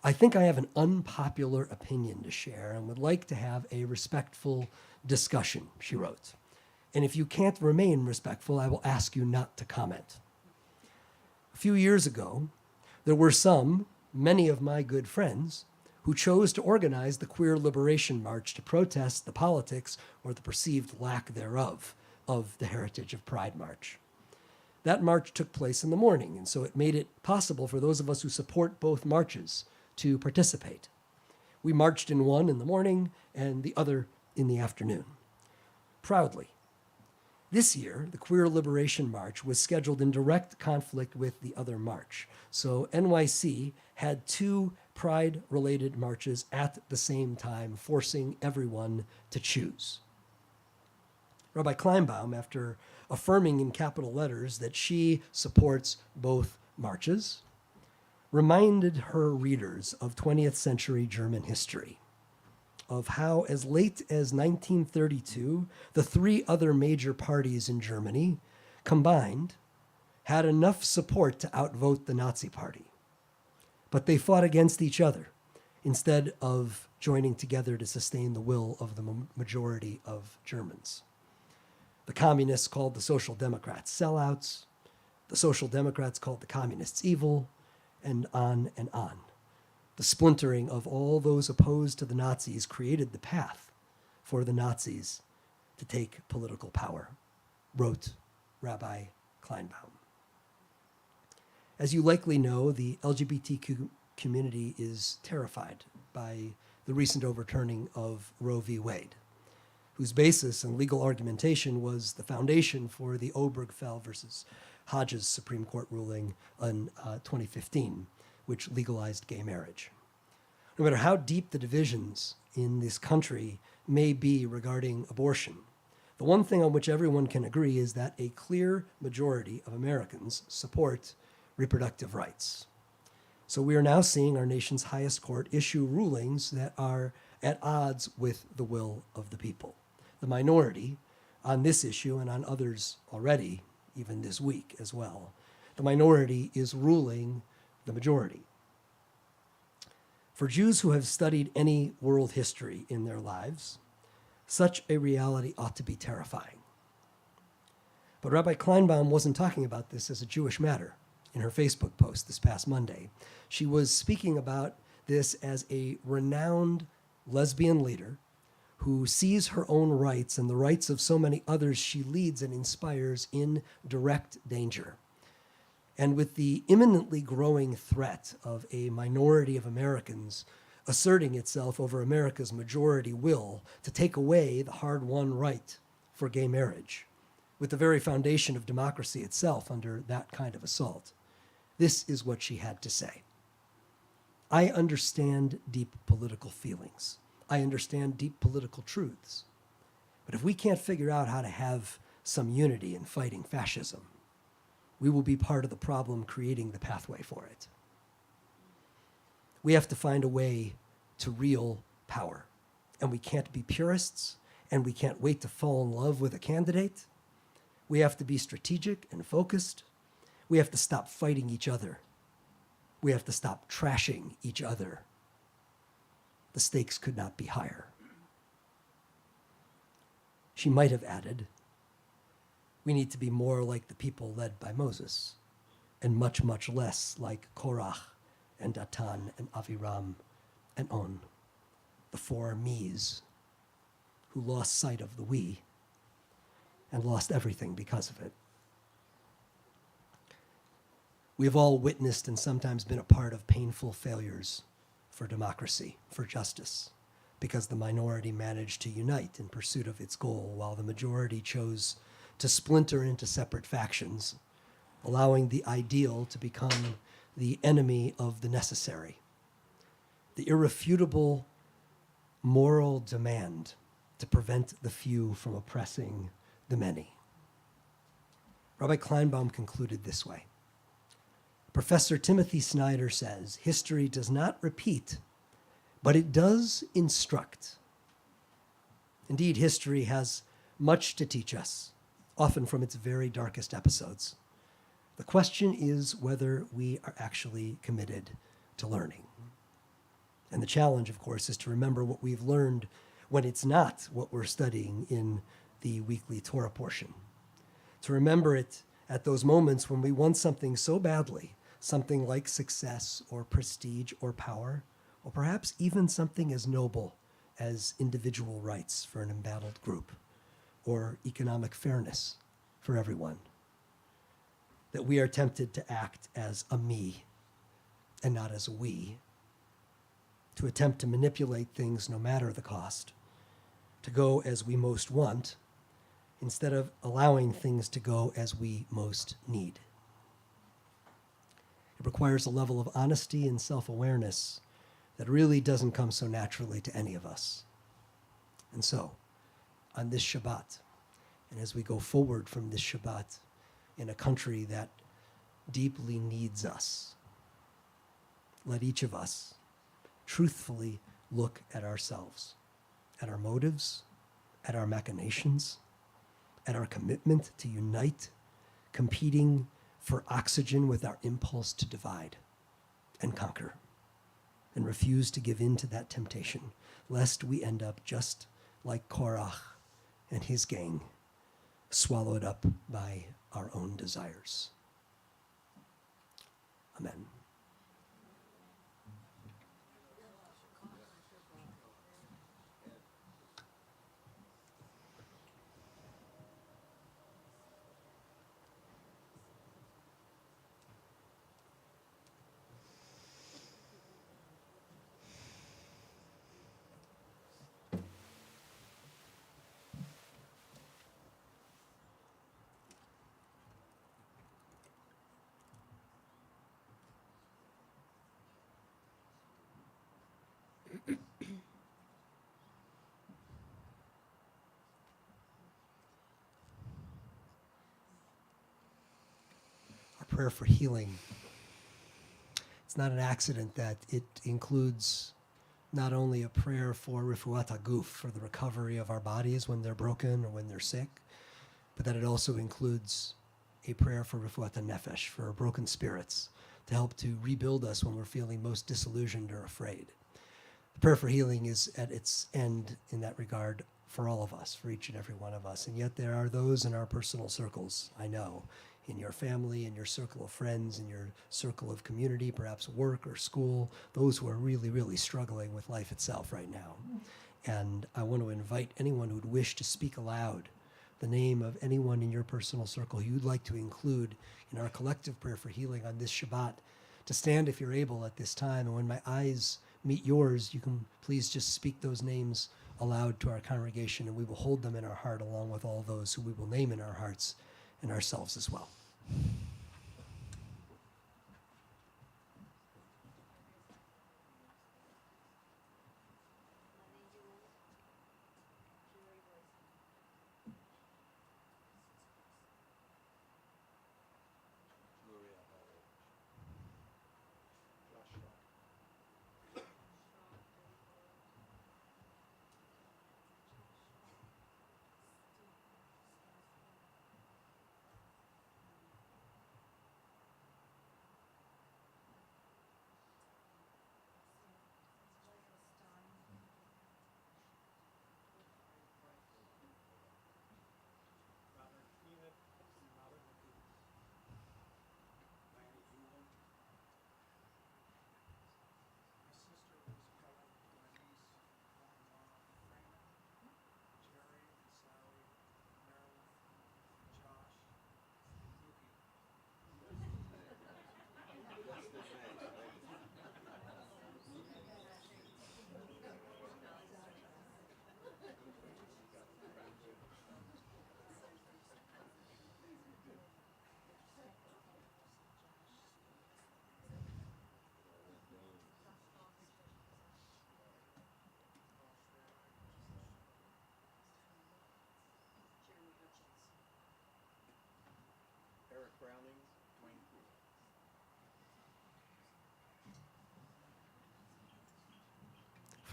"I think I have an unpopular opinion to share and would like to have a respectful discussion," she wrote. "And if you can't remain respectful, I will ask you not to comment." A few years ago, there were many of my good friends, who chose to organize the Queer Liberation March to protest the politics, or the perceived lack thereof, of the Heritage of Pride March. That march took place in the morning, and so it made it possible for those of us who support both marches to participate. We marched in one in the morning and the other in the afternoon. Proudly. This year, the Queer Liberation March was scheduled in direct conflict with the other march. So NYC had 2 Pride-related marches at the same time, forcing everyone to choose. Rabbi Kleinbaum, after affirming in capital letters that she supports both marches, reminded her readers of 20th century German history, of how as late as 1932, the 3 other major parties in Germany combined had enough support to outvote the Nazi Party. But they fought against each other instead of joining together to sustain the will of the majority of Germans. The communists called the Social Democrats sellouts, the Social Democrats called the communists evil, and on and on. The splintering of all those opposed to the Nazis created the path for the Nazis to take political power, wrote Rabbi Kleinbaum. As you likely know, the LGBTQ community is terrified by the recent overturning of Roe v. Wade, whose basis and legal argumentation was the foundation for the Obergefell versus Hodges Supreme Court ruling in 2015, which legalized gay marriage. No matter how deep the divisions in this country may be regarding abortion, the one thing on which everyone can agree is that a clear majority of Americans support reproductive rights. So we are now seeing our nation's highest court issue rulings that are at odds with the will of the people. The minority on this issue and on others already, even this week as well, the minority is ruling the majority. For Jews who have studied any world history in their lives, such a reality ought to be terrifying. But Rabbi Kleinbaum wasn't talking about this as a Jewish matter in her Facebook post this past Monday. She was speaking about this as a renowned lesbian leader who sees her own rights and the rights of so many others she leads and inspires in direct danger. And with the imminently growing threat of a minority of Americans asserting itself over America's majority will to take away the hard-won right for gay marriage, with the very foundation of democracy itself under that kind of assault, this is what she had to say. "I understand deep political feelings. I understand deep political truths. But if we can't figure out how to have some unity in fighting fascism, we will be part of the problem creating the pathway for it. We have to find a way to real power, and we can't be purists, and we can't wait to fall in love with a candidate. We have to be strategic and focused. We have to stop fighting each other. We have to stop trashing each other. The stakes could not be higher." She might have added, "We need to be more like the people led by Moses, and much, much less like Korach and Datan and Aviram and On, the four me's who lost sight of the we and lost everything because of it. We have all witnessed and sometimes been a part of painful failures for democracy, for justice, because the minority managed to unite in pursuit of its goal while the majority chose to splinter into separate factions, allowing the ideal to become the enemy of the necessary. The irrefutable moral demand to prevent the few from oppressing the many. Rabbi Kleinbaum concluded this way. Professor Timothy Snyder says, history does not repeat, but it does instruct. Indeed, history has much to teach us, often from its very darkest episodes. The question is whether we are actually committed to learning. And the challenge, of course, is to remember what we've learned when it's not what we're studying in the weekly Torah portion. To remember it at those moments when we want something so badly, something like success or prestige or power, or perhaps even something as noble as individual rights for an embattled group, or economic fairness for everyone. That we are tempted to act as a me and not as a we, to attempt to manipulate things no matter the cost, to go as we most want, instead of allowing things to go as we most need. It requires a level of honesty and self-awareness that really doesn't come so naturally to any of us. And so, on this Shabbat, and as we go forward from this Shabbat in a country that deeply needs us, let each of us truthfully look at ourselves, at our motives, at our machinations, at our commitment to unite, competing for oxygen with our impulse to divide and conquer, and refuse to give in to that temptation, lest we end up just like Korach and his gang, swallowed up by our own desires. Amen. Our prayer for healing. It's not an accident that it includes not only a prayer for refuat haguf, for the recovery of our bodies when they're broken or when they're sick, but that it also includes a prayer for refuat nefesh, for broken spirits, to help to rebuild us when we're feeling most disillusioned or afraid. The prayer for healing is at its end in that regard for all of us, for each and every one of us. And yet there are those in our personal circles, I know, in your family, in your circle of friends, in your circle of community, perhaps work or school, those who are really, really struggling with life itself right now. And I want to invite anyone who'd wish to speak aloud the name of anyone in your personal circle who you'd like to include in our collective prayer for healing on this Shabbat, to stand if you're able at this time. And when my eyes meet yours, you can please just speak those names aloud to our congregation, and we will hold them in our heart along with all those who we will name in our hearts and ourselves as well.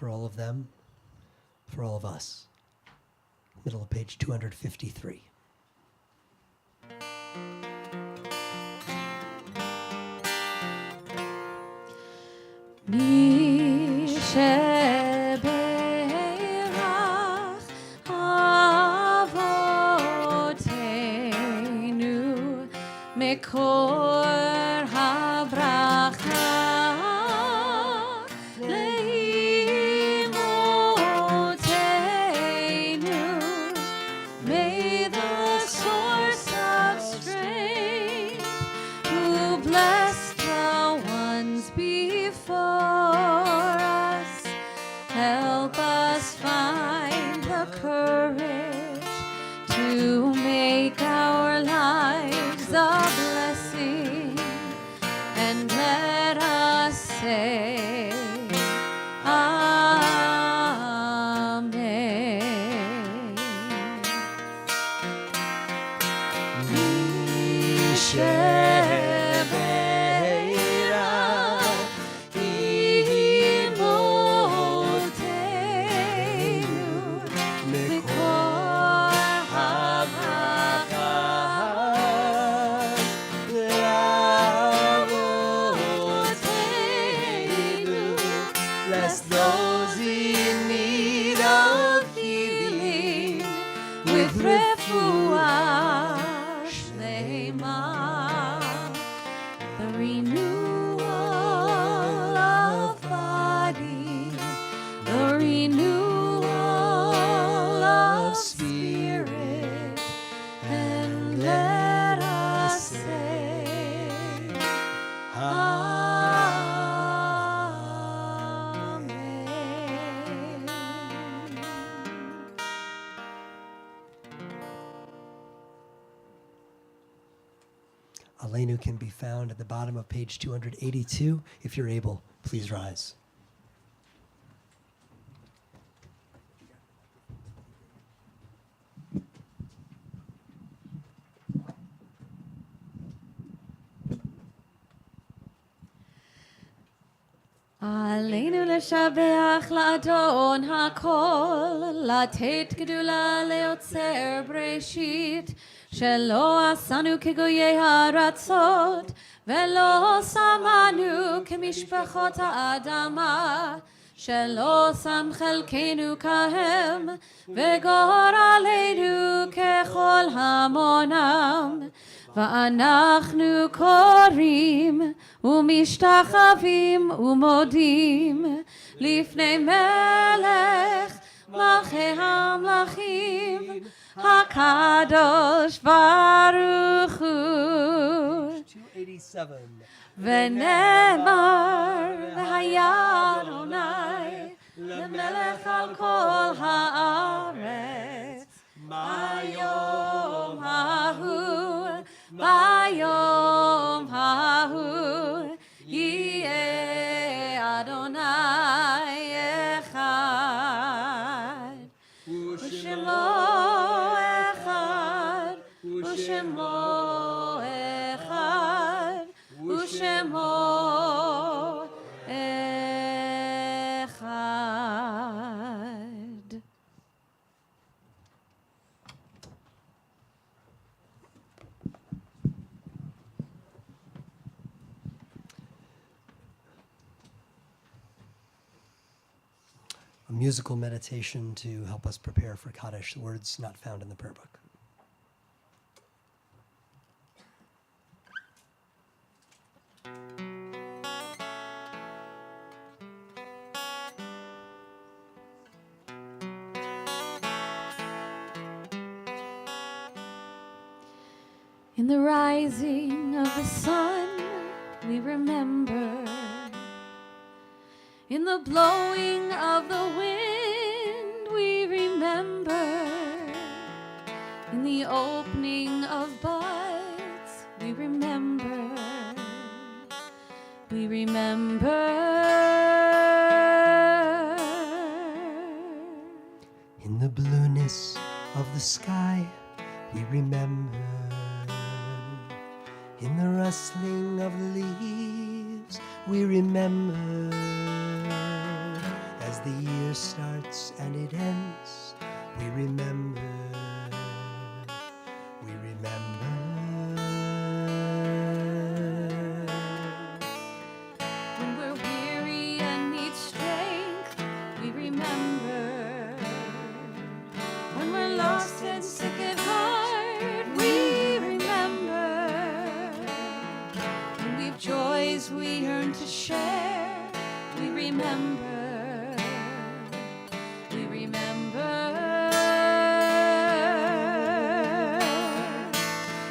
for all of them, for all of us. Middle of page 253. מי שברך אבותינו מקור הברכה לאמותינו. May the source of strength who blessed the ones before us help us find the courage to make our lives a blessing, and let us say Amen. Bless those in need of healing with refuah shlema, the renewal of body, the renewal of spirit, and let us say Amen. Aleinu can be found at the bottom of page 282. If you're able, please rise. עלינו לשבח לאדון הכל, לתת גדולה ליוצר בראשית, שלא עשנו כגויי הארצות, ולא שמנו כמשפחות האדמה, שלא שם חלקנו כהם, וגורלנו ככל המונם. ואנחנו קוראים ומשתחווים ומודים לפני מלך מלכי המלכים הקדוש ברוך הוא. 287. ונאמר והיה אדוני למלך על כל הארץ ביום ההוא, ביום ההוא יהיה אדוני אחד, ושמו אחד, ושמו אחד, ושמו אחד. A musical meditation to help us prepare for Kaddish, words not found in the prayer book. In the rising of the sun, we remember. In the blowing of the wind, we remember. In the opening of buds, we remember. We remember. In the blueness of the sky, we remember. In the rustling of leaves, we remember. As the we remember.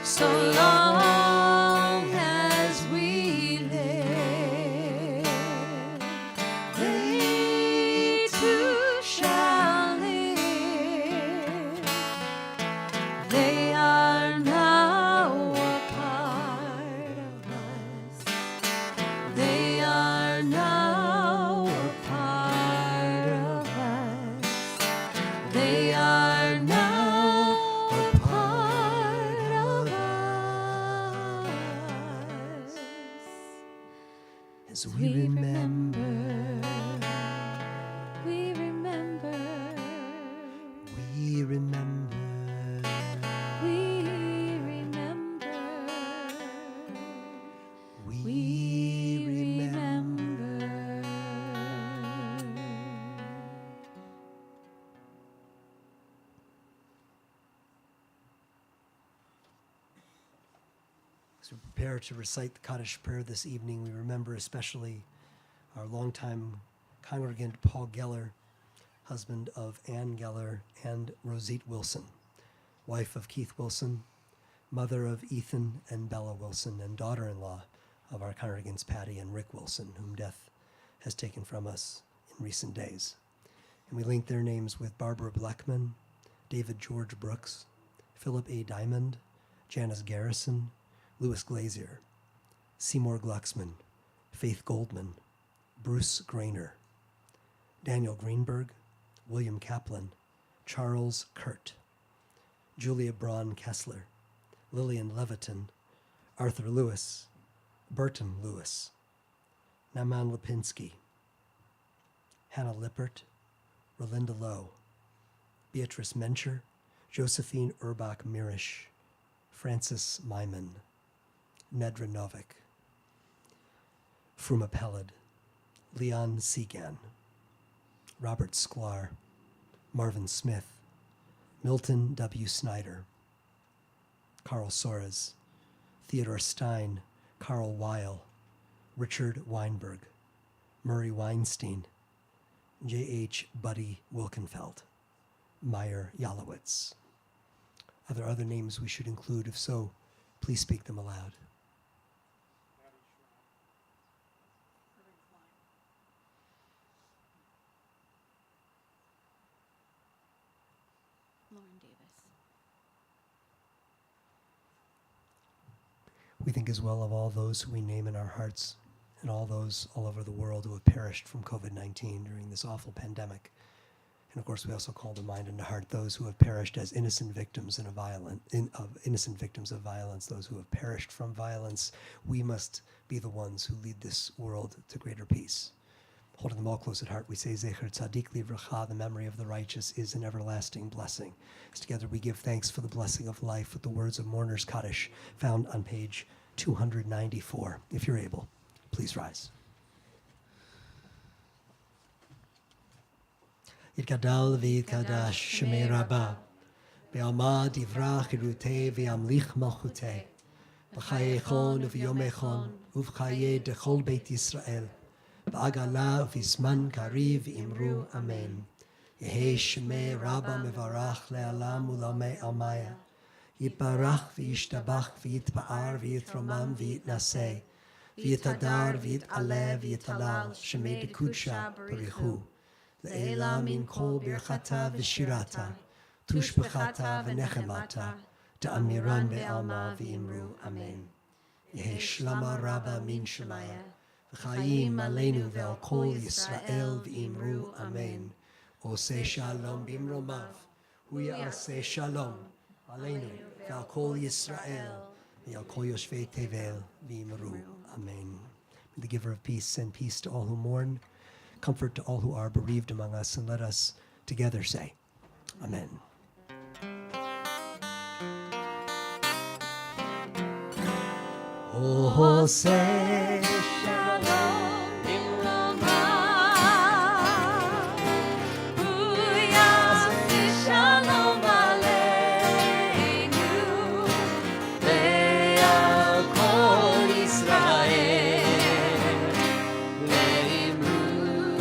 So long as we live, they too shall live. They are now a part of us. They are now a part of us. They are now a part of us. As we remember, we remember, we remember, we remember, we remember. As we prepare to recite the Kaddish prayer this evening, we remember especially our longtime congregant Paul Geller, husband of Ann Geller and Rosette Wilson, wife of Keith Wilson, mother of Ethan and Bella Wilson, and daughter-in-law of our congregants Patty and Rick Wilson, whom death has taken from us in recent days. And we link their names with Barbara Blackman, David George Brooks, Philip A. Diamond, Janice Garrison, Louis Glazier, Seymour Glucksman, Faith Goldman, Bruce Grainer, Daniel Greenberg, William Kaplan, Charles Kurt, Julia Braun Kessler, Lillian Leviton, Arthur Lewis, Burton Lewis, Naman Lipinski, Hannah Lippert, Rolinda Lowe, Beatrice Mencher, Josephine Urbach Mirisch, Francis Myman, Nedra Novick, Fruma Peled, Leon Segan, Robert Sklar, Marvin Smith, Milton W. Snyder, Carl Soares, Theodore Stein, Carl Weil, Richard Weinberg, Murray Weinstein, J.H. Buddy Wilkenfeld, Meyer Yalowitz. Are there other names we should include? If so, please speak them aloud. Lauren Davis. We think as well of all those who we name in our hearts and all those all over the world who have perished from COVID-19 during this awful pandemic. And of course, we also call to mind and to heart those who have perished as innocent victims of violence, those who have perished from violence. We must be the ones who lead this world to greater peace. Holding them all close at heart, we say, Zecher Tzadik Livracha, the memory of the righteous is an everlasting blessing. As together we give thanks for the blessing of life with the words of Mourner's Kaddish, found on page 294. If you're able, please rise. Yitgadal v'yitkadash Shemei Rabbah, be'alma divrach irutei v'yamlich malchutei, b'chayechon v'yomechon uv'chayei dechol Beit Yisrael, b'agala v'isman kariv imru amen. Yehei Shemei Rabbah mevarach le'alam u'lamei almaya, yitbarach v'yishtabach v'yitpa'ar v'yitromam v'yitnasei, v'yitadar v'yit'aleh v'yitalal Shemei dekudsha b'richu. Le'ela min kol birchata v'shirata, tushbechata v'nechemata, ta'amiran be'alma v'imru amen. Yehi shlama rabba min shemaya, v'chayim aleinu ve'al kol Yisrael v'imru amen. Oseh shalom bimromav, hu ya'aseh shalom, aleinu ve'al kol Yisrael, ve'al kol yoshvei tevel v'imru amen. May the giver of peace send peace to all who mourn, comfort to all who are bereaved among us, and let us together say, Amen. Oh, say Shalom Bimroma, Uyasi Shalom Aleinu, Le'al Kol Yisrael, Le'imru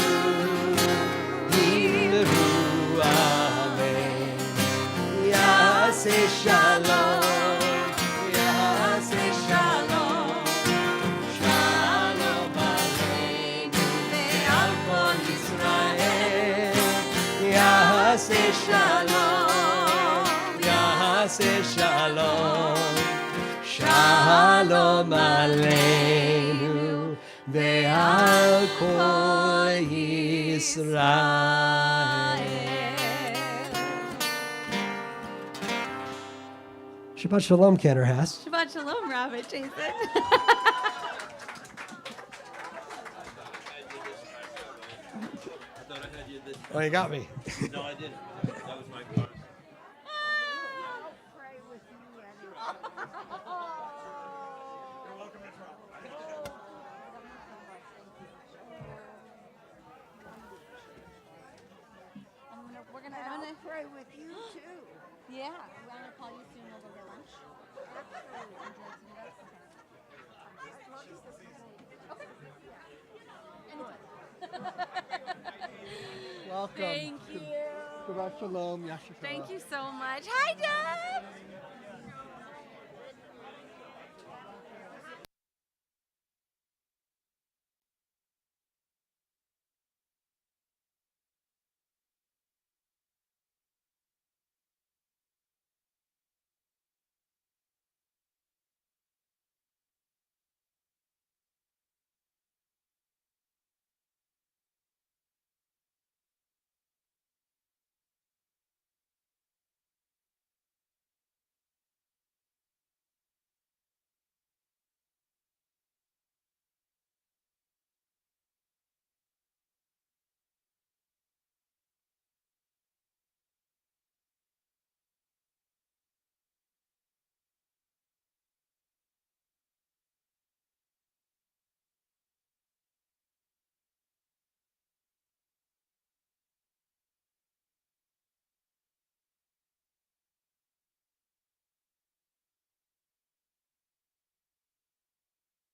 יעשה שלום, יעשה שלום, שלום עלינו ועל כל ישראל. Shabbat Shalom, Cantor Hass. Shabbat Shalom, Rabbi Jason. Oh, you got me. No, I didn't. That was my part. We're gonna pray with you too. Yeah, we're gonna call you soon over to lunch. Welcome. Thank you. Shabbat Shalom. Yasha Thank you so much. Hi, Deb.